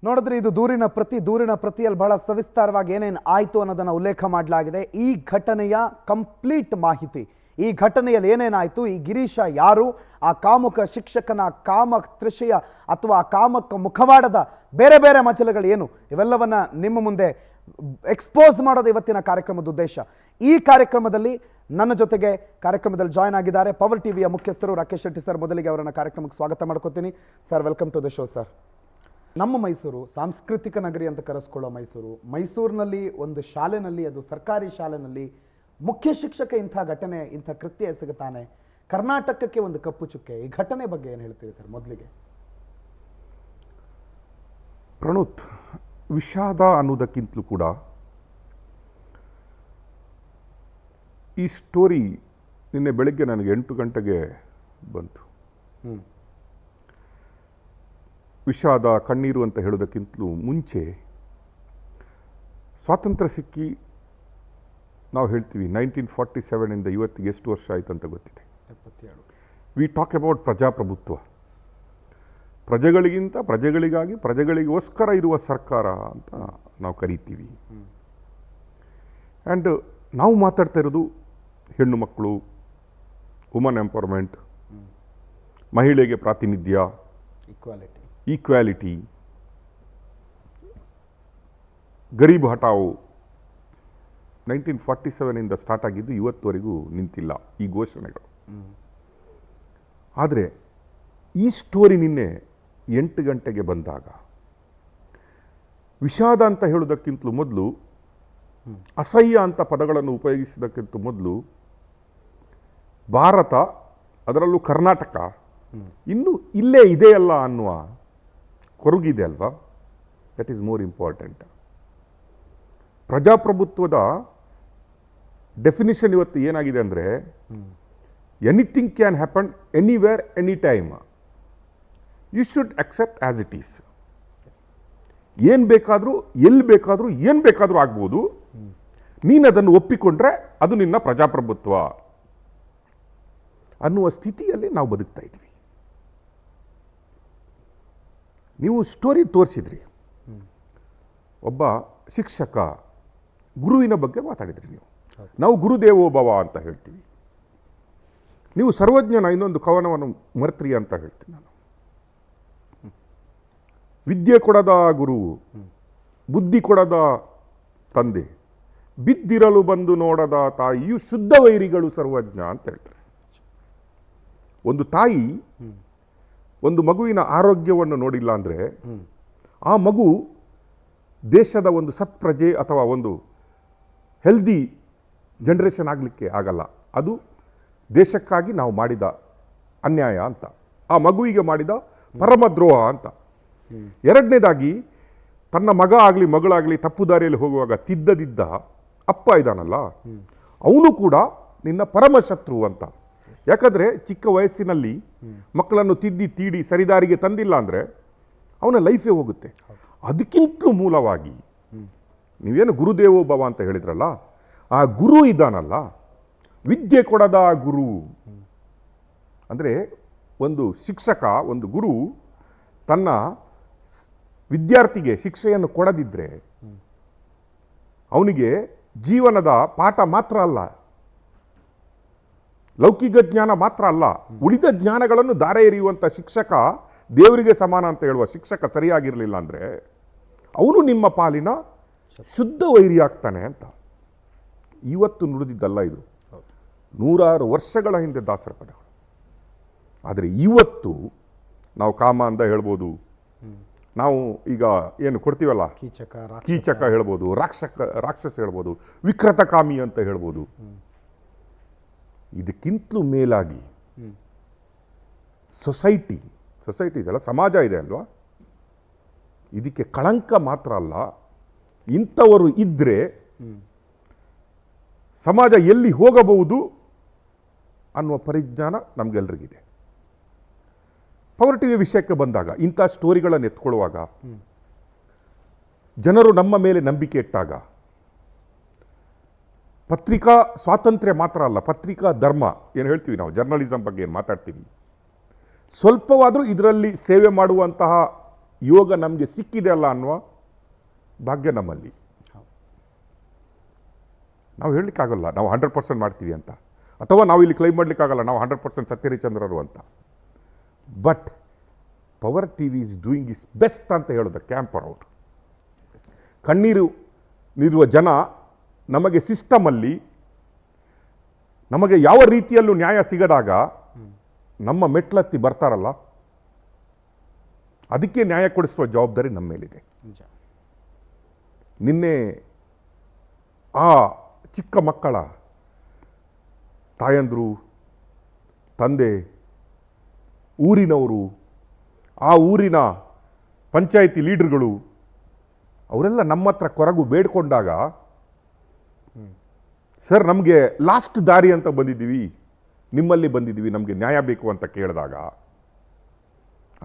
ನೋಡಿದ್ರೆ ಇದು ದೂರಿನ ಪ್ರತಿಯಲ್ಲಿ ಬಹಳ ಸವಿಸ್ತಾರವಾಗಿ ಏನೇನು ಆಯಿತು ಅನ್ನೋದನ್ನು ಉಲ್ಲೇಖ ಮಾಡಲಾಗಿದೆ. ಈ ಘಟನೆಯ ಕಂಪ್ಲೀಟ್ ಮಾಹಿತಿ, ಈ ಘಟನೆಯಲ್ಲಿ ಏನೇನಾಯಿತು, ಈ ಗಿರೀಶ ಯಾರು, ಆ ಕಾಮುಕ ಶಿಕ್ಷಕನ ಕಾಮ ತೃಷೆಯ ಅಥವಾ ಆ ಕಾಮಕ ಮುಖವಾಡದ ಬೇರೆ ಬೇರೆ ಮಜಲುಗಳು ಏನು, ಇವೆಲ್ಲವನ್ನ ನಿಮ್ಮ ಮುಂದೆ ಎಕ್ಸ್ಪೋಸ್ ಮಾಡೋದು ಇವತ್ತಿನ ಕಾರ್ಯಕ್ರಮದ ಉದ್ದೇಶ. ಈ ಕಾರ್ಯಕ್ರಮದಲ್ಲಿ ನನ್ನ ಜೊತೆಗೆ ಕಾರ್ಯಕ್ರಮದಲ್ಲಿ ಜಾಯ್ನ್ ಆಗಿದ್ದಾರೆ ಪವರ್ ಟಿವಿಯ ಮುಖ್ಯಸ್ಥರು ರಾಕೇಶ್ ಶೆಟ್ಟಿ ಸರ್. ಮೊದಲಿಗೆ ಅವರನ್ನ ಕಾರ್ಯಕ್ರಮಕ್ಕೆ ಸ್ವಾಗತ ಮಾಡ್ಕೋತೀನಿ sir. Welcome to the show sir. ನಮ್ಮ ಮೈಸೂರು ಸಾಂಸ್ಕೃತಿಕ ನಗರಿ ಅಂತ ಕರೆಸ್ಕೊಳ್ಳೋ ಮೈಸೂರಿನಲ್ಲಿ ಒಂದು ಶಾಲೆನಲ್ಲಿ, ಅದು ಸರ್ಕಾರಿ ಶಾಲೆನಲ್ಲಿ ಮುಖ್ಯ ಶಿಕ್ಷಕ ಇಂಥ ಘಟನೆ, ಇಂಥ ಕೃತ್ಯ ಎಸಗುತ್ತಾನೆ. ಕರ್ನಾಟಕಕ್ಕೆ ಒಂದು ಕಪ್ಪು ಚುಕ್ಕೆ. ಈ ಘಟನೆ ಬಗ್ಗೆ ಏನು ಹೇಳ್ತೀರಿ ಸರ್? ಮೊದಲಿಗೆ ಪ್ರಣುತ್, ವಿಷಾದ ಅನ್ನೋದಕ್ಕಿಂತಲೂ ಕೂಡ ಈ ಸ್ಟೋರಿ ನಿನ್ನೆ ಬೆಳಗ್ಗೆ ನನಗೆ 8 ಗಂಟೆಗೆ ಬಂತು. ವಿಷಾದ, ಕಣ್ಣೀರು ಅಂತ ಹೇಳೋದಕ್ಕಿಂತಲೂ ಮುಂಚೆ ಸ್ವಾತಂತ್ರ್ಯ ಸಿಕ್ಕಿ ನಾವು ಹೇಳ್ತೀವಿ 1947 ಇವತ್ತಿಗೆ ಎಷ್ಟು ವರ್ಷ ಆಯಿತು ಅಂತ ಗೊತ್ತಿದೆ. 77. ವಿ ಟಾಕ್ ಅಬೌಟ್ ಪ್ರಜಾಪ್ರಭುತ್ವ. ಪ್ರಜೆಗಳಿಗಿಂತ ಪ್ರಜೆಗಳಿಗಾಗಿ ಪ್ರಜೆಗಳಿಗೋಸ್ಕರ ಇರುವ ಸರ್ಕಾರ ಅಂತ ನಾವು ಕರಿತೀವಿ. ಆ್ಯಂಡ್ ನಾವು ಮಾತಾಡ್ತಾ ಇರೋದು ಹೆಣ್ಣು ಮಕ್ಕಳು, ವುಮನ್ ಎಂಪವರ್ಮೆಂಟ್, ಮಹಿಳೆಗೆ ಪ್ರಾತಿನಿಧ್ಯ, ಈಕ್ವಾಲಿಟಿ, ಗರೀಬ್ ಹಟಾವು. 1947 ಸ್ಟಾರ್ಟ್ ಆಗಿದ್ದು ಇವತ್ತುವರೆಗೂ ನಿಂತಿಲ್ಲ ಈ ಘೋಷಣೆಗಳು. ಆದರೆ ಈ ಸ್ಟೋರಿ ನಿನ್ನೆ 8 ಗಂಟೆಗೆ ಬಂದಾಗ ವಿಷಾದ ಅಂತ ಹೇಳೋದಕ್ಕಿಂತಲೂ ಮೊದಲು, ಅಸಹ್ಯ ಅಂತ ಪದಗಳನ್ನು ಉಪಯೋಗಿಸೋದಕ್ಕಿಂತ ಮೊದಲು, ಭಾರತ, ಅದರಲ್ಲೂ ಕರ್ನಾಟಕ ಇನ್ನೂ ಇಲ್ಲೇ ಇದೆಯಲ್ಲ ಅನ್ನುವ ಕೊರಗಿದೆ ಅಲ್ವಾ? That is more important. ಪ್ರಜಾಪ್ರಭುತ್ವದ ಡೆಫಿನಿಷನ್ ಇವತ್ತು ಏನಾಗಿದೆ ಅಂದರೆ, anything can happen anywhere any time. You should accept as it is. ಏನು ಬೇಕಾದರೂ, ಎಲ್ಲಿ ಬೇಕಾದರೂ, ಏನು ಬೇಕಾದರೂ ಆಗ್ಬೋದು. ನೀನು ಅದನ್ನು ಒಪ್ಪಿಕೊಂಡ್ರೆ ಅದು ನಿನ್ನ ಪ್ರಜಾಪ್ರಭುತ್ವ ಅನ್ನುವ ಸ್ಥಿತಿಯಲ್ಲಿ ನಾವು ಬದುಕ್ತಾ ಇದ್ವಿ. ನೀವು ಸ್ಟೋರಿ ತೋರಿಸಿದ್ರಿ, ಒಬ್ಬ ಶಿಕ್ಷಕ, ಗುರುವಿನ ಬಗ್ಗೆ ಮಾತಾಡಿದ್ರಿ. ನಾವು ಗುರುದೇವೋಭವ ಅಂತ ಹೇಳ್ತೀವಿ. ನೀವು ಸರ್ವಜ್ಞನ ಇನ್ನೊಂದು ಕವನವನ್ನು ಮರ್ತ್ರಿ ಅಂತ ಹೇಳ್ತೀನಿ ನಾನು. ವಿದ್ಯೆ ಕೊಡದ ಗುರು, ಬುದ್ಧಿ ಕೊಡದ ತಂದೆ, ಬಿದ್ದಿರಲು ಬಂದು ನೋಡದ ತಾಯಿಯು ಶುದ್ಧ ವೈರಿಗಳು ಸರ್ವಜ್ಞ ಅಂತ ಹೇಳ್ತಾರೆ. ಒಂದು ತಾಯಿ ಒಂದು ಮಗುವಿನ ಆರೋಗ್ಯವನ್ನು ನೋಡಿಲ್ಲ ಅಂದರೆ ಆ ಮಗು ದೇಶದ ಒಂದು ಸತ್ಪ್ರಜೆ ಅಥವಾ ಒಂದು ಹೆಲ್ದಿ ಜನರೇಷನ್ ಆಗಲಿಕ್ಕೆ ಆಗಲ್ಲ. ಅದು ದೇಶಕ್ಕಾಗಿ ನಾವು ಮಾಡಿದ ಅನ್ಯಾಯ ಅಂತ, ಆ ಮಗುವಿಗೆ ಮಾಡಿದ ಪರಮದ್ರೋಹ ಅಂತ. ಎರಡನೇದಾಗಿ, ತನ್ನ ಮಗ ಆಗಲಿ ಮಗಳಾಗಲಿ ತಪ್ಪು ದಾರಿಯಲ್ಲಿ ಹೋಗುವಾಗ ತಿದ್ದದಿದ್ದ ಅಪ್ಪ ಇದ್ದಾನಲ್ಲ, ಅವನು ಕೂಡ ನಿನ್ನ ಪರಮಶತ್ರು ಅಂತ. ಯಾಕಂದರೆ ಚಿಕ್ಕ ವಯಸ್ಸಿನಲ್ಲಿ ಮಕ್ಕಳನ್ನು ತಿದ್ದಿ ತೀಡಿ ಸರಿದಾರಿಗೆ ತಂದಿಲ್ಲ ಅಂದರೆ ಅವನ ಲೈಫೇ ಹೋಗುತ್ತೆ. ಅದಕ್ಕಿಂತಲೂ ಮೂಲವಾಗಿ ನೀವೇನು ಗುರುದೇವೋಭವ ಅಂತ ಹೇಳಿದ್ರಲ್ಲ, ಆ ಗುರು ಇದ್ದಾನಲ್ಲ, ವಿದ್ಯೆ ಕೊಡದ ಗುರು ಅಂದರೆ ಒಂದು ಶಿಕ್ಷಕ, ಒಂದು ಗುರು ತನ್ನ ವಿದ್ಯಾರ್ಥಿಗೆ ಶಿಕ್ಷೆಯನ್ನು ಕೊಡದಿದ್ದರೆ ಅವನಿಗೆ ಜೀವನದ ಪಾಠ ಮಾತ್ರ ಅಲ್ಲ, ಲೌಕಿಕ ಜ್ಞಾನ ಮಾತ್ರ ಅಲ್ಲ, ಉಳಿದ ಜ್ಞಾನಗಳನ್ನು ದಾರೆ ಎರೆಯುವಂಥ ಶಿಕ್ಷಕ ದೇವರಿಗೆ ಸಮಾನ ಅಂತ ಹೇಳುವ ಶಿಕ್ಷಕ ಸರಿಯಾಗಿರಲಿಲ್ಲ ಅಂದರೆ ಅವನು ನಿಮ್ಮ ಪಾಲಿನ ಶುದ್ಧ ವೈರಿ ಆಗ್ತಾನೆ ಅಂತ. ಇವತ್ತು ನುಡಿದಿದ್ದಲ್ಲ ಇದು, 100 ವರ್ಷಗಳ ಹಿಂದೆ ದಾಸರ ಪದಗಳು. ಆದರೆ ಇವತ್ತು ನಾವು ಕಾಮ ಅಂತ ಹೇಳ್ಬೋದು, ನಾವು ಈಗ ಏನು ಕೊಡ್ತೀವಲ್ಲ ಕೀಚಕ ಹೇಳ್ಬೋದು, ರಾಕ್ಷಸ ಹೇಳ್ಬೋದು, ವಿಕೃತಕಾಮಿ ಅಂತ ಹೇಳ್ಬೋದು. ಇದಕ್ಕಿಂತಲೂ ಮೇಲಾಗಿ ಸೊಸೈಟಿ ಇದೆಲ್ಲ, ಸಮಾಜ ಇದೆ ಅಲ್ವಾ, ಇದಕ್ಕೆ ಕಳಂಕ ಮಾತ್ರ ಅಲ್ಲ, ಇಂಥವರು ಇದ್ದರೆ ಸಮಾಜ ಎಲ್ಲಿ ಹೋಗಬಹುದು ಅನ್ನುವ ಪರಿಜ್ಞಾನ ನಮಗೆಲ್ಲರಿಗಿದೆ. ಪವರ್ ಟಿವಿ ವಿಷಯಕ್ಕೆ ಬಂದಾಗ, ಇಂಥ ಸ್ಟೋರಿಗಳನ್ನು ಎತ್ಕೊಳ್ಳುವಾಗ, ಜನರು ನಮ್ಮ ಮೇಲೆ ನಂಬಿಕೆ ಇಟ್ಟಾಗ, ಪತ್ರಿಕಾ ಸ್ವಾತಂತ್ರ್ಯ ಮಾತ್ರ ಅಲ್ಲ, ಪತ್ರಿಕಾ ಧರ್ಮ ಏನು ಹೇಳ್ತೀವಿ ನಾವು, ಜರ್ನಲಿಸಮ್ ಬಗ್ಗೆ ಏನು ಮಾತಾಡ್ತೀವಿ, ಸ್ವಲ್ಪವಾದರೂ ಇದರಲ್ಲಿ ಸೇವೆ ಮಾಡುವಂತಹ ಯೋಗ ನಮಗೆ ಸಿಕ್ಕಿದೆ ಅಲ್ಲ ಅನ್ನುವ ಭಾಗ್ಯ ನಮ್ಮಲ್ಲಿ. ನಾವು ಹೇಳಲಿಕ್ಕಾಗಲ್ಲ ನಾವು 100% ಮಾಡ್ತೀವಿ ಅಂತ, ಅಥವಾ ನಾವು ಇಲ್ಲಿ ಕ್ಲೈಮ್ ಮಾಡಲಿಕ್ಕಾಗಲ್ಲ ನಾವು 100% ಸತ್ಯರಿಚಂದ್ರರು ಅಂತ. But power TV is doing is best ಅಂತ ಹೇಳಿದ ಕ್ಯಾಂಪರ್ ಅವರು. ಕಣ್ಣೀರು ನೀರುವ ಜನ ನಮಗೆ ಸಿಸ್ಟಮಲ್ಲಿ ನಮಗೆ ಯಾವ ರೀತಿಯಲ್ಲೂ ನ್ಯಾಯ ಸಿಗದಾಗ ನಮ್ಮ ಮೆಟ್ಲತ್ತಿ ಬರ್ತಾರಲ್ಲ, ಅದಕ್ಕೆ ನ್ಯಾಯ ಕೊಡಿಸುವ ಜವಾಬ್ದಾರಿ ನಮ್ಮ ಮೇಲಿದೆ. ನಿನ್ನೆ ಆ ಚಿಕ್ಕ ಮಕ್ಕಳ ತಾಯಂದ್ರು, ತಂದೆ, ಊರಿನವರು, ಆ ಊರಿನ ಪಂಚಾಯಿತಿ ಲೀಡರ್ಗಳು ಅವರೆಲ್ಲ ನಮ್ಮ ಹತ್ರ ಕೊರಗು ಬೇಡ್ಕೊಂಡಾಗ, ಸರ್ ನಮಗೆ ಲಾಸ್ಟ್ ದಾರಿ ಅಂತ ಬಂದಿದ್ದೀವಿ, ನಿಮ್ಮಲ್ಲಿ ಬಂದಿದ್ದೀವಿ, ನಮಗೆ ನ್ಯಾಯ ಬೇಕು ಅಂತ ಕೇಳಿದಾಗ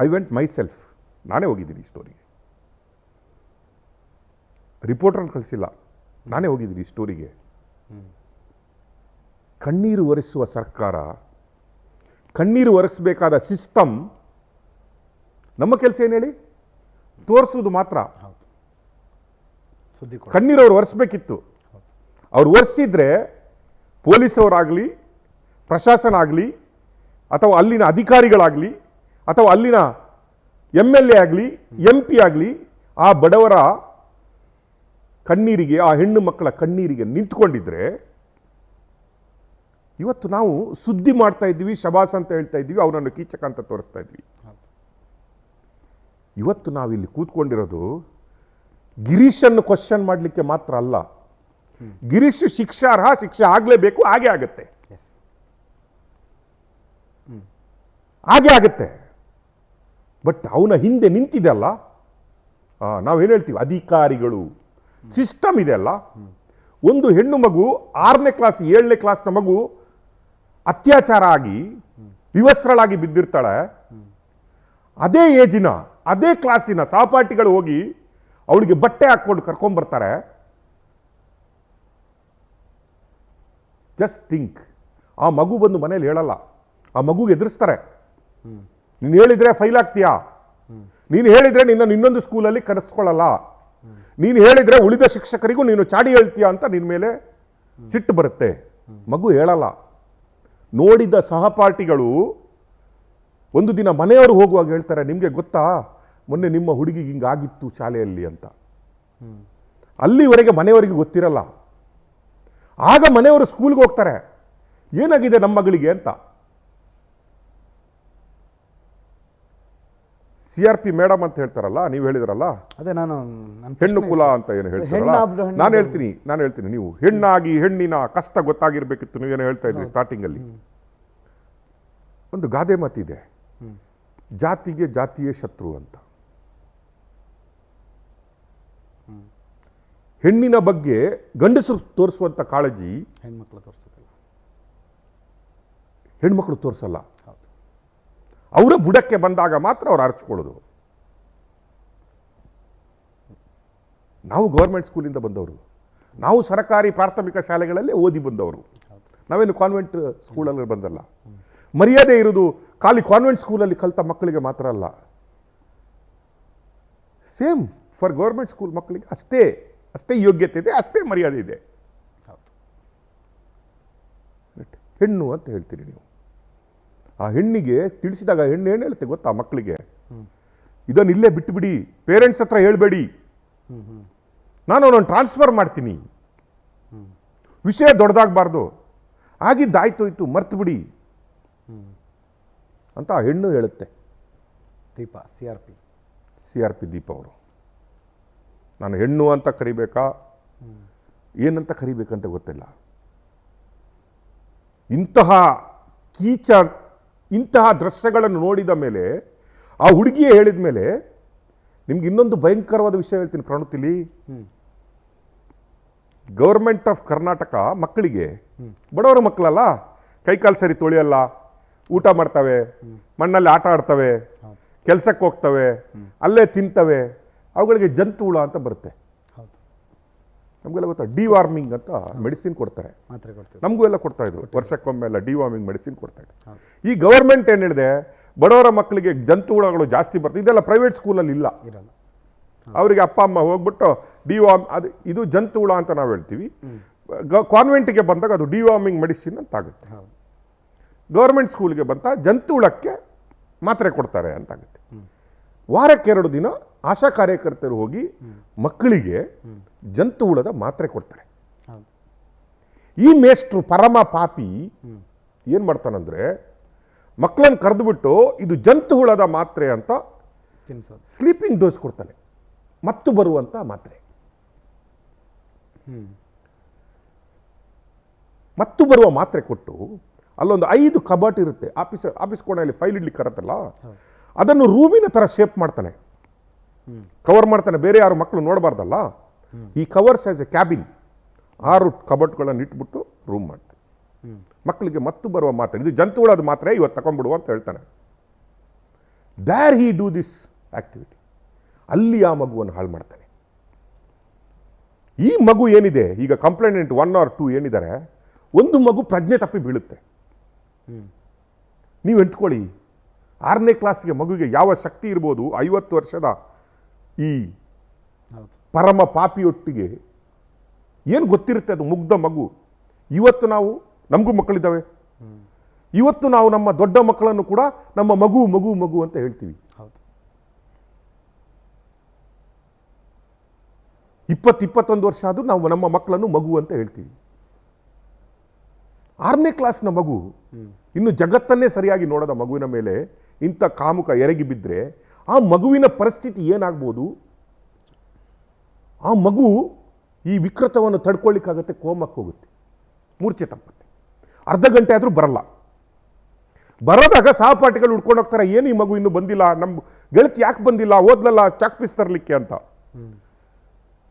ಐ ವೆಂಟ್ ಮೈ ಸೆಲ್ಫ್, ನಾನೇ ಹೋಗಿದ್ದೀನಿ ಈ ಸ್ಟೋರಿಗೆ. ರಿಪೋರ್ಟರ್ನ ಕಳಿಸಿಲ್ಲ, ನಾನೇ ಹೋಗಿದ್ದೀನಿ ಈ ಸ್ಟೋರಿಗೆ. ಕಣ್ಣೀರು ಒರೆಸುವ ಸರ್ಕಾರ, ಕಣ್ಣೀರು ಒರೆಸಬೇಕಾದ ಸಿಸ್ಟಮ್, ನಮ್ಮ ಕೆಲಸ ಏನು ಹೇಳಿ? ತೋರಿಸೋದು ಮಾತ್ರ. ಕಣ್ಣೀರು ಅವ್ರು ಒರೆಸ್ಬೇಕಿತ್ತು. ಅವ್ರು ಒರೆಸಿದ್ರೆ ಪೊಲೀಸವರಾಗಲಿ, ಪ್ರಶಾಸನ ಆಗಲಿ, ಅಥವಾ ಅಲ್ಲಿನ ಅಧಿಕಾರಿಗಳಾಗಲಿ, ಅಥವಾ ಅಲ್ಲಿನ MLA ಆಗಲಿ, MP ಆಗಲಿ, ಆ ಬಡವರ ಕಣ್ಣೀರಿಗೆ, ಆ ಹೆಣ್ಣು ಮಕ್ಕಳ ಕಣ್ಣೀರಿಗೆ ನಿಂತ್ಕೊಂಡಿದ್ರೆ ಇವತ್ತು ನಾವು ಸುದ್ದಿ ಮಾಡ್ತಾ ಇದ್ವಿ, ಶಬಾಸ್ ಅಂತ ಹೇಳ್ತಾ ಇದ್ವಿ, ಅವನನ್ನು ಕೀಚಕ ಅಂತ ತೋರಿಸ್ತಾ ಇದ್ವಿ. ಇವತ್ತು ನಾವಿಲ್ಲಿ ಕೂತ್ಕೊಂಡಿರೋದು ಗಿರೀಶನ್ನು ಕ್ವಶನ್ ಮಾಡಲಿಕ್ಕೆ ಮಾತ್ರ ಅಲ್ಲ. ಗಿರೀಶ್ ಶಿಕ್ಷಾರ್ಹ, ಶಿಕ್ಷೆ ಆಗಲೇಬೇಕು, ಹಾಗೆ ಆಗುತ್ತೆ, ಹಾಗೆ ಆಗುತ್ತೆ. ಬಟ್ ಅವನ ಹಿಂದೆ ನಿಂತಿದೆ ಅಲ್ಲ, ನಾವೇನು ಹೇಳ್ತೀವಿ, ಅಧಿಕಾರಿಗಳು, ಸಿಸ್ಟಮ್ ಇದೆ ಅಲ್ಲ. ಒಂದು ಹೆಣ್ಣು ಮಗು 6ನೇ ಕ್ಲಾಸ್ 7ನೇ ಕ್ಲಾಸ್ನ ಮಗು ಅತ್ಯಾಚಾರ ಆಗಿ ವಿವಸ್ತ್ರಳಾಗಿ ಬಿದ್ದಿರ್ತಾಳೆ. ಅದೇ ಏಜಿನ, ಅದೇ ಕ್ಲಾಸಿನ ಸಹಪಾಠಿಗಳು ಹೋಗಿ ಅವಳಿಗೆ ಬಟ್ಟೆ ಹಾಕ್ಕೊಂಡು ಕರ್ಕೊಂಡ್ಬರ್ತಾರೆ. ಜಸ್ಟ್ ಥಿಂಕ್, ಆ ಮಗು ಬಂದು ಮನೇಲಿ ಹೇಳಲ್ಲ, ಆ ಮಗುಗೆ ಎದುರಿಸ್ತಾರೆ. ನೀನು ಹೇಳಿದ್ರೆ ಫೈಲ್ ಆಗ್ತೀಯಾ, ನೀನು ಹೇಳಿದ್ರೆ ನಿನ್ನ ಇನ್ನೊಂದು ಸ್ಕೂಲಲ್ಲಿ ಕರೆಸ್ಕೊಳ್ಳಲ್ಲ, ನೀನು ಹೇಳಿದ್ರೆ ಉಳಿದ ಶಿಕ್ಷಕರಿಗೂ ನೀನು ಚಾಡಿ ಹೇಳ್ತೀಯಾ ಅಂತ ನಿನ್ನ ಮೇಲೆ ಸಿಟ್ಟು ಬರುತ್ತೆ. ಮಗು ಹೇಳಲ್ಲ. ನೋಡಿದ ಸಹಪಾಠಿಗಳು ಒಂದು ದಿನ ಮನೆಯವರು ಹೋಗುವಾಗ ಹೇಳ್ತಾರೆ, ನಿಮಗೆ ಗೊತ್ತಾ ಮೊನ್ನೆ ನಿಮ್ಮ ಹುಡುಗಿಗೆ ಹಿಂಗಾಗಿತ್ತು ಶಾಲೆಯಲ್ಲಿ ಅಂತ. ಅಲ್ಲಿವರೆಗೆ ಮನೆಯವರಿಗೆ ಗೊತ್ತಿರಲ್ಲ. ಆಗ ಮನೆಯವರು ಸ್ಕೂಲ್ಗೆ ಹೋಗ್ತಾರೆ, ಏನಾಗಿದೆ ನಮ್ಮ ಮಗಳಿಗೆ ಅಂತ. CRP ಮೇಡಮ್ ಅಂತ ಹೇಳ್ತಾರಲ್ಲ, ನೀವು ಹೇಳಿದ್ರಲ್ಲ, ಅದೇ ನಾನು ಹೆಣ್ಣು ಕುಲ ಅಂತ ಏನು ಹೇಳ್ತಾರಲ್ಲ, ನಾನು ಹೇಳ್ತೀನಿ ನೀವು ಹೆಣ್ಣಾಗಿ ಹೆಣ್ಣಿನ ಕಷ್ಟ ಗೊತ್ತಾಗಿರ್ಬೇಕಿತ್ತು. ನೀವೇನೋ ಹೇಳ್ತಾ ಇದ್ರಿ ಸ್ಟಾರ್ಟಿಂಗ್ ಅಲ್ಲಿ. ಒಂದು ಗಾದೆ ಮಾತಿದೆ, ಜಾತಿಗೆ ಜಾತಿಯೇ ಶತ್ರು ಅಂತ. ಹೆಣ್ಣಿನ ಬಗ್ಗೆ ಗಂಡಸರು ತೋರಿಸುವಂತ ಕಾಳಜಿ ಹೆಣ್ಮಕ್ಳು ತೋರಿಸಲ್ಲ. ಅವರ ಬುಡಕ್ಕೆ ಬಂದಾಗ ಮಾತ್ರ ಅವ್ರು ಅರ್ಚ್ಕೊಳ್ಳೋದು. ನಾವು ಗೌರ್ಮೆಂಟ್ ಸ್ಕೂಲಿಂದ ಬಂದವರು, ನಾವು ಸರ್ಕಾರಿ ಪ್ರಾಥಮಿಕ ಶಾಲೆಗಳಲ್ಲೇ ಓದಿ ಬಂದವರು, ನಾವೇನು ಕಾನ್ವೆಂಟ್ ಸ್ಕೂಲಲ್ಲಿ ಬಂದಲ್ಲ. ಮರ್ಯಾದೆ ಇರೋದು ಖಾಲಿ ಕಾನ್ವೆಂಟ್ ಸ್ಕೂಲಲ್ಲಿ ಕಲಿತ ಮಕ್ಕಳಿಗೆ ಮಾತ್ರ ಅಲ್ಲ, ಸೇಮ್ ಫಾರ್ ಗೌರ್ಮೆಂಟ್ ಸ್ಕೂಲ್ ಮಕ್ಕಳಿಗೆ ಅಷ್ಟೇ ಯೋಗ್ಯತೆ ಇದೆ, ಅಷ್ಟೇ ಮರ್ಯಾದೆ ಇದೆ. ಹೆಣ್ಣು ಅಂತ ಹೇಳ್ತೀರಿ ನೀವು. ಆ ಹೆಣ್ಣಿಗೆ ತಿಳಿಸಿದಾಗ ಹೆಣ್ಣು ಏನು ಹೇಳುತ್ತೆ ಗೊತ್ತಾ ಮಕ್ಕಳಿಗೆ? ಇದನ್ನು ಇಲ್ಲೇ ಬಿಟ್ಟುಬಿಡಿ, ಪೇರೆಂಟ್ಸ್ ಹತ್ರ ಹೇಳ್ಬೇಡಿ, ನಾನು ಅವನನ್ನು ಟ್ರಾನ್ಸ್ಫರ್ ಮಾಡ್ತೀನಿ, ವಿಷಯ ದೊಡ್ಡದಾಗಬಾರ್ದು, ಆಗಿದ್ದಾಯ್ತು ಮರ್ತು ಬಿಡಿ ಅಂತ ಆ ಹೆಣ್ಣು ಹೇಳುತ್ತೆ. ದೀಪ, CRP ದೀಪ ಅವರು. ನಾನು ಹೆಣ್ಣು ಅಂತ ಕರಿಬೇಕಾ, ಏನಂತ ಕರಿಬೇಕಂತ ಗೊತ್ತಿಲ್ಲ. ಇಂತಹ ದೃಶ್ಯಗಳನ್ನು ನೋಡಿದ ಮೇಲೆ, ಆ ಹುಡುಗಿಯೇ ಹೇಳಿದ ಮೇಲೆ, ನಿಮ್ಗೆ ಇನ್ನೊಂದು ಭಯಂಕರವಾದ ವಿಷಯ ಹೇಳ್ತೀನಿ ಪ್ರಣುತಿಲಿ. ಗೌರ್ಮೆಂಟ್ ಆಫ್ ಕರ್ನಾಟಕ ಮಕ್ಕಳಿಗೆ, ಬಡವರ ಮಕ್ಕಳಲ್ಲ, ಕೈಕಾಲು ಸರಿ ತೊಳೆಯಲ್ಲ, ಊಟ ಮಾಡ್ತವೆ, ಮಣ್ಣಲ್ಲಿ ಆಟ ಆಡ್ತವೆ, ಕೆಲಸಕ್ಕೆ ಹೋಗ್ತವೆ, ಅಲ್ಲೇ ತಿಂತವೆ, ಅವುಗಳಿಗೆ ಜಂತು ಹುಳ ಅಂತ ಬರುತ್ತೆ. ನಮಗೆಲ್ಲ ಗೊತ್ತಾ, ಡಿವಾರ್ಮಿಂಗ್ ಅಂತ ಮೆಡಿಸಿನ್ ಕೊಡ್ತಾರೆ, ನಮಗೂ ಎಲ್ಲ ಕೊಡ್ತಾ ಇದ್ರು ವರ್ಷಕ್ಕೊಮ್ಮೆ ಎಲ್ಲ ಡಿವಾರ್ಮಿಂಗ್ ಮೆಡಿಸಿನ್ ಕೊಡ್ತಾ ಇದ್ರು. ಈ ಗವರ್ಮೆಂಟ್ ಏನು ಹೇಳಿದೆ, ಬಡವರ ಮಕ್ಕಳಿಗೆ ಜಂತುಹುಳಗಳು ಜಾಸ್ತಿ ಬರ್ತದೆ. ಇದೆಲ್ಲ ಪ್ರೈವೇಟ್ ಸ್ಕೂಲಲ್ಲಿ ಇಲ್ಲ. ಇರಲ್ಲ. ಅವರಿಗೆ ಅಪ್ಪ ಅಮ್ಮ ಹೋಗ್ಬಿಟ್ಟು ಡಿವಾರ್ಮ್, ಅದು ಇದು ಜಂತುಹುಳ ಅಂತ ನಾವು ಹೇಳ್ತೀವಿ. ಕಾನ್ವೆಂಟ್ಗೆ ಬಂದಾಗ ಅದು ಡಿವಾರ್ಮಿಂಗ್ ಮೆಡಿಸಿನ್ ಅಂತ ಆಗುತ್ತೆ. ಗೌರ್ಮೆಂಟ್ ಸ್ಕೂಲ್ಗೆ ಬಂತ ಜಂತುಹುಳಕ್ಕೆ ಮಾತ್ರೆ ಕೊಡ್ತಾರೆ ಅಂತ ಆಗುತ್ತೆ. ವಾರಕ್ಕೆ 2 ದಿನ ಆಶಾ ಕಾರ್ಯಕರ್ತರು ಹೋಗಿ ಮಕ್ಕಳಿಗೆ ಜಂತುಹುಳದ ಮಾತ್ರೆ ಕೊಡ್ತಾರೆ. ಈ ಮೇಷ್ಟ್ರು ಪರಮ ಪಾಪಿ ಏನ್ ಮಾಡ್ತಾನಂದ್ರೆ ಮಕ್ಕಳನ್ನು ಕರೆದುಬಿಟ್ಟು ಇದು ಜಂತುಹುಳದ ಮಾತ್ರೆ ಅಂತ ಸ್ಲೀಪಿಂಗ್ ಡೋಸ್ ಕೊಡ್ತಾನೆ, ಮತ್ತು ಬರುವಂತ ಮಾತ್ರೆ. ಮತ್ತು ಬರುವ ಮಾತ್ರೆ ಕೊಟ್ಟು ಅಲ್ಲೊಂದು 5 ಕಬಾಟ್ ಇರುತ್ತೆ, ಆಫೀಸ್ ಕೋಣೆಯಲ್ಲಿ ಫೈಲ್ ಇಡ್ಲಿಕ್ಕೆ ಕರತ್ತಲ್ಲ, ಅದನ್ನು ರೂಮಿನ ತರ ಶೇಪ್ ಮಾಡ್ತಾನೆ, ಕವರ್ ಮಾಡ್ತಾನೆ, ಬೇರೆ ಯಾರು ಮಕ್ಕಳು ನೋಡಬಾರ್ದಲ್ಲ. ಈ ಕವರ್ಸ್ ಆಸ್ ಎ ಕ್ಯಾಬಿನ್ 6 ಕಬಾಟ್ಗಳನ್ನು ಇಟ್ಬಿಟ್ಟು ರೂಮ್ ಮಾಡ್ತಾನೆ. ಮಕ್ಕಳಿಗೆ ಮತ್ತು ಬರುವ ಮಾತ್ರೆ, ಇದು ಜಂತುಹುಳದ ಮಾತ್ರೆ, ಇವತ್ತು ತಗೊಂಡ್ಬಿಡುವ ಅಂತ ಹೇಳ್ತಾನೆ. There he do this activity. ಅಲ್ಲಿ ಆ ಮಗುವನ್ನು ಹಾಳು ಮಾಡ್ತಾನೆ. ಈ ಮಗು ಏನಿದೆ ಈಗ ಕಂಪ್ಲೇಂಟ್ 1 or 2 ಏನಿದ್ದಾರೆ, ಒಂದು ಮಗು ಪ್ರಜ್ಞೆ ತಪ್ಪಿ ಬೀಳುತ್ತೆ. ನೀವು ಎಂಟ್ಕೊಳ್ಳಿ, 6ನೇ ಕ್ಲಾಸ್ಗೆ ಮಗುವಿಗೆ ಯಾವ ಶಕ್ತಿ ಇರ್ಬೋದು? 50 ವರ್ಷದ ಈ ಪರಮ ಪಾಪಿಯೊಟ್ಟಿಗೆ ಏನು ಗೊತ್ತಿರುತ್ತೆ? ಅದು ಮುಗ್ಧ ಮಗು. ಇವತ್ತು ನಾವು, ನಮಗೂ ಮಕ್ಕಳಿದ್ದಾವೆ, ಇವತ್ತು ನಾವು ನಮ್ಮ ದೊಡ್ಡ ಮಕ್ಕಳನ್ನು ಕೂಡ ನಮ್ಮ ಮಗು ಮಗು ಮಗು ಅಂತ ಹೇಳ್ತೀವಿ. 20-21 ವರ್ಷ ಆದರೂ ನಾವು ನಮ್ಮ ಮಕ್ಕಳನ್ನು ಮಗು ಅಂತ ಹೇಳ್ತೀವಿ. 6ನೇ ಕ್ಲಾಸ್ನ ಮಗು ಇನ್ನು ಜಗತ್ತನ್ನೇ ಸರಿಯಾಗಿ ನೋಡದ ಮಗುವಿನ ಮೇಲೆ ಇಂಥ ಕಾಮುಕ ಎರಗಿ ಬಿದ್ದರೆ ಆ ಮಗುವಿನ ಪರಿಸ್ಥಿತಿ ಏನಾಗ್ಬೋದು? ಆ ಮಗು ಈ ವಿಕೃತವನ್ನು ತಡ್ಕೊಳ್ಳಿಕ್ಕಾಗತ್ತೆ, ಕೋಮಕ್ಕೆ ಹೋಗುತ್ತೆ, ಮೂರ್ಛೆ ತಪ್ಪುತ್ತೆ. ಅರ್ಧ ಗಂಟೆ ಆದರೂ ಬರಲ್ಲ. ಬರೋದಾಗ ಸಹಪಾಠಿಗಳು ಹುಡ್ಕೊಂಡು ಹೋಗ್ತಾರೆ, ಏನು ಈ ಮಗು ಇನ್ನೂ ಬಂದಿಲ್ಲ, ನಮ್ಮ ಗೆಳತಿ ಯಾಕೆ ಬಂದಿಲ್ಲ, ಓದ್ಲಲ್ಲ ಚಾಕ್ ಪೀಸ್ ತರಲಿಕ್ಕೆ ಅಂತ.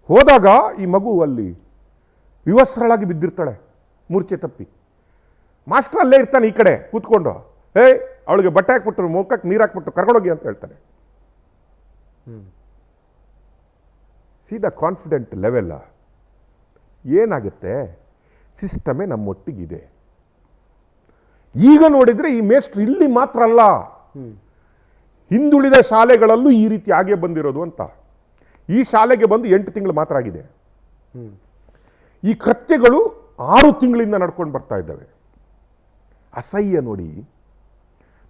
ಹೋದಾಗ ಈ ಮಗು ಅಲ್ಲಿ ವಿವಸ್ತ್ರಳಾಗಿ ಬಿದ್ದಿರ್ತಾಳೆ, ಮೂರ್ಛೆ ತಪ್ಪಿ. ಮಾಸ್ಟರ್ ಅಲ್ಲೇ ಇರ್ತಾನೆ ಈ ಕಡೆ ಕೂತ್ಕೊಂಡು, ಅವಳಿಗೆ ಬಟ್ಟೆ ಹಾಕ್ಬಿಟ್ರು, ಮುಖಕ್ಕೆ ನೀರು ಹಾಕ್ಬಿಟ್ಟು ಕರ್ಕೊಂಡೋಗಿ ಅಂತ ಹೇಳ್ತಾನೆ. C the confident level. ಏನಾಗುತ್ತೆ? ಸಿಸ್ಟಮೇ ನಮ್ಮೊಟ್ಟಿಗಿದೆ. ಈಗ ನೋಡಿದ್ರೆ ಈ ಮೇಸ್ಟ್ರು ಇಲ್ಲಿ ಮಾತ್ರ ಅಲ್ಲ, ಹಿಂದುಳಿದ ಶಾಲೆಗಳಲ್ಲೂ ಈ ರೀತಿ ಆಗೇ ಬಂದಿರೋದು ಅಂತ. ಈ ಶಾಲೆಗೆ ಬಂದು 8 ತಿಂಗಳು ಮಾತ್ರ ಆಗಿದೆ. ಈ ಕೃತ್ಯಗಳು 6 ತಿಂಗಳಿಂದ ನಡ್ಕೊಂಡು ಬರ್ತಾ ಇದ್ದಾವೆ. ಅಸಹ್ಯ ನೋಡಿ.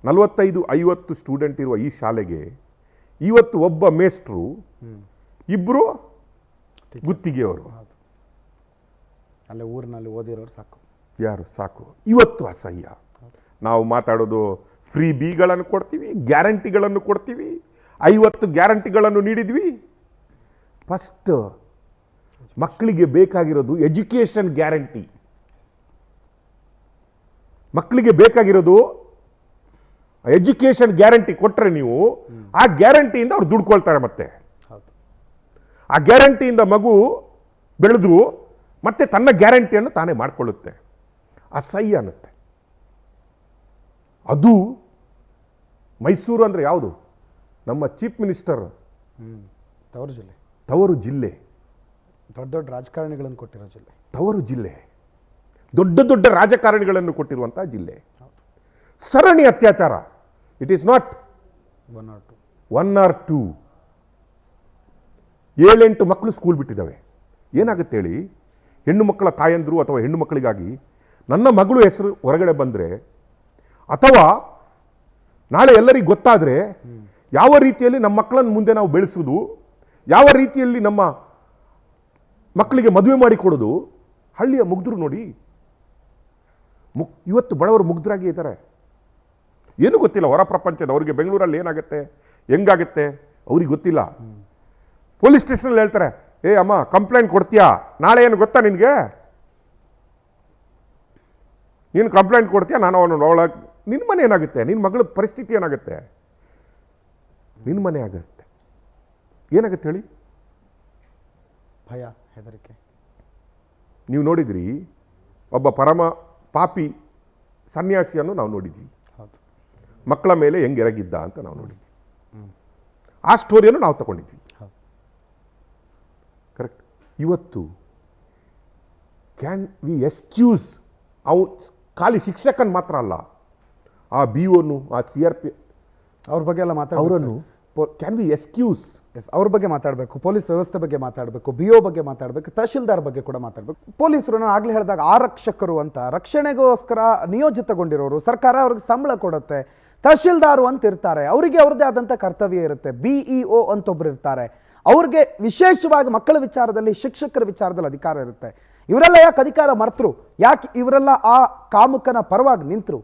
45-50 ಸ್ಟೂಡೆಂಟ್ ಇರುವ ಈ ಶಾಲೆಗೆ ಇವತ್ತು ಒಬ್ಬ ಮೇಸ್ಟ್ರು, 2 ಗುತ್ತಿಗೆಯವರು, ಅಲ್ಲೇ ಊರಿನಲ್ಲಿ ಓದಿರೋರು ಸಾಕು, ಯಾರು ಸಾಕು. ಇವತ್ತು ಅಸಹ್ಯ. ನಾವು ಮಾತಾಡೋದು ಫ್ರೀ ಬಿಗಳನ್ನು ಕೊಡ್ತೀವಿ, ಗ್ಯಾರಂಟಿಗಳನ್ನು ಕೊಡ್ತೀವಿ, 50 ಗ್ಯಾರಂಟಿಗಳನ್ನು ನೀಡಿದ್ವಿ. ಫಸ್ಟ್ ಮಕ್ಕಳಿಗೆ ಬೇಕಾಗಿರೋದು ಎಜುಕೇಶನ್ ಗ್ಯಾರಂಟಿ. ಮಕ್ಕಳಿಗೆ ಬೇಕಾಗಿರೋದು ಎಜುಕೇಶನ್ ಗ್ಯಾರಂಟಿ ಕೊಟ್ಟರೆ ನೀವು ಆ ಗ್ಯಾರಂಟಿಯಿಂದ ಅವ್ರು ದುಡ್ಕೊಳ್ತಾರೆ. ಮತ್ತೆ ಆ ಗ್ಯಾರಂಟಿಯಿಂದ ಮಗು ಬೆಳೆದು ಮತ್ತೆ ತನ್ನ ಗ್ಯಾರಂಟಿಯನ್ನು ತಾನೇ ಮಾಡಿಕೊಳ್ಳುತ್ತೆ. ಅಸಹ್ಯ ಅನ್ನುತ್ತೆ. ಅದು ಮೈಸೂರು ಅಂದರೆ ಯಾವುದು? ನಮ್ಮ ಚೀಫ್ ಮಿನಿಸ್ಟರ್ ತವರು ಜಿಲ್ಲೆ, ದೊಡ್ಡ ದೊಡ್ಡ ರಾಜಕಾರಣಿಗಳನ್ನು ಕೊಟ್ಟಿರೋ ಜಿಲ್ಲೆ, ತವರು ಜಿಲ್ಲೆ, ದೊಡ್ಡ ದೊಡ್ಡ ರಾಜಕಾರಣಿಗಳನ್ನು ಕೊಟ್ಟಿರುವಂತಹ ಜಿಲ್ಲೆ. ಸರಣಿ ಅತ್ಯಾಚಾರ. It is not 1 or 2. 7-8 ಮಕ್ಕಳು ಸ್ಕೂಲ್ ಬಿಟ್ಟಿದ್ದಾವೆ. ಏನಾಗುತ್ತೆ ಹೇಳಿ? ಹೆಣ್ಣು ಮಕ್ಕಳ ತಾಯಂದ್ರು ಅಥವಾ ಹೆಣ್ಣು ಮಕ್ಕಳಿಗಾಗಿ ನನ್ನ ಮಗಳು ಹೆಸರು ಹೊರಗಡೆ ಬಂದರೆ, ಅಥವಾ ನಾಳೆ ಎಲ್ಲರಿಗೂ ಗೊತ್ತಾದರೆ ಯಾವ ರೀತಿಯಲ್ಲಿ ನಮ್ಮ ಮಕ್ಕಳನ್ನು ಮುಂದೆ ನಾವು ಬೆಳೆಸೋದು, ಯಾವ ರೀತಿಯಲ್ಲಿ ನಮ್ಮ ಮಕ್ಕಳಿಗೆ ಮದುವೆ ಮಾಡಿಕೊಡೋದು. ಹಳ್ಳಿಯ ಮುಗ್ಧರು ನೋಡಿ, ಇವತ್ತು ಬಡವರು ಮುಗ್ಧರಾಗಿ ಇದ್ದಾರೆ. ಏನೂ ಗೊತ್ತಿಲ್ಲ ಹೊರ ಪ್ರಪಂಚದ. ಅವ್ರಿಗೆ ಬೆಂಗಳೂರಲ್ಲಿ ಏನಾಗುತ್ತೆ, ಹೆಂಗಾಗುತ್ತೆ ಅವ್ರಿಗೆ ಗೊತ್ತಿಲ್ಲ. ಪೊಲೀಸ್ ಸ್ಟೇಷನಲ್ಲಿ ಹೇಳ್ತಾರೆ, ಅಮ್ಮ ಕಂಪ್ಲೇಂಟ್ ಕೊಡ್ತೀಯಾ ನಾಳೆ? ಏನು ಗೊತ್ತಾ ನಿನಗೆ? ನೀನು ಕಂಪ್ಲೇಂಟ್ ಕೊಡ್ತೀಯಾ, ನಾನು ಅವಳ ನಿನ್ನ ಮನೆ ಏನಾಗುತ್ತೆ? ನಿನ್ನ ಮಗಳ ಪರಿಸ್ಥಿತಿ ಏನಾಗುತ್ತೆ? ನಿನ್ನ ಮನೆ ಆಗುತ್ತೆ. ಏನಾಗುತ್ತೆ ಹೇಳಿ? ಭಯ, ಹೆದರಿಕೆ. ನೀವು ನೋಡಿದ್ರಿ ಒಬ್ಬ ಪರಮ ಪಾಪಿ ಸನ್ಯಾಸಿಯನ್ನು ನಾವು ನೋಡಿದ್ವಿ, ಮಕ್ಕಳ ಮೇಲೆ ಹೆಂಗೆ ಎರಗಿದ್ದ ಅಂತ ನಾವು ನೋಡಿದ್ವಿ. ಆ ಸ್ಟೋರಿಯನ್ನು ನಾವು ತಗೊಂಡಿದ್ವಿ. ಕರೆಕ್ಟ್. ಇವತ್ತು ಕ್ಯಾನ್ ವಿ ಎಕ್ಸ್ಕ್ಯೂಸ್? ಖಾಲಿ ಶಿಕ್ಷಕನ್ ಮಾತ್ರ ಅಲ್ಲ, ಆ BOನು, ಆ CRP ಅವ್ರ ಬಗ್ಗೆ ಎಲ್ಲ ಅವರನ್ನು ಮಾತಾಡೋರು ಕ್ಯಾನ್ ಬಿ ಎಕ್ಸ್ಕ್ಯೂಸ್. ಅವ್ರ ಬಗ್ಗೆ ಮಾತಾಡಬೇಕು, ಪೊಲೀಸ್ ವ್ಯವಸ್ಥೆ ಬಗ್ಗೆ ಮಾತಾಡಬೇಕು, ಬಿ ಒ ಬಗ್ಗೆ ಮಾತಾಡಬೇಕು, ತಹಶೀಲ್ದಾರ್ ಬಗ್ಗೆ ಕೂಡ ಮಾತಾಡಬೇಕು. ಪೊಲೀಸರು ನಾನು ಆಗಲೇ ಹೇಳಿದಾಗ ಆರಕ್ಷಕರು ಅಂತ ರಕ್ಷಣೆಗೋಸ್ಕರ ನಿಯೋಜಿತಗೊಂಡಿರೋರು, ಸರ್ಕಾರ ಅವ್ರಿಗೆ ಸಂಬಳ ಕೊಡುತ್ತೆ. ತಹಶೀಲ್ದಾರು ಅಂತ ಇರ್ತಾರೆ, ಅವರಿಗೆ ಅವ್ರದ್ದೇ ಆದಂಥ ಕರ್ತವ್ಯ ಇರುತ್ತೆ. BEO ಅಂತ ಒಬ್ರು ಇರ್ತಾರೆ, ಅವ್ರಿಗೆ ವಿಶೇಷವಾಗಿ ಮಕ್ಕಳ ವಿಚಾರದಲ್ಲಿ, ಶಿಕ್ಷಕರ ವಿಚಾರದಲ್ಲಿ ಅಧಿಕಾರ ಇರುತ್ತೆ. ಇವರೆಲ್ಲ ಯಾಕೆ ಅಧಿಕಾರ ಮರ್ತರು? ಯಾಕೆ ಇವರೆಲ್ಲ ಆ ಕಾಮುಕನ ಪರವಾಗಿ ನಿಂತರು?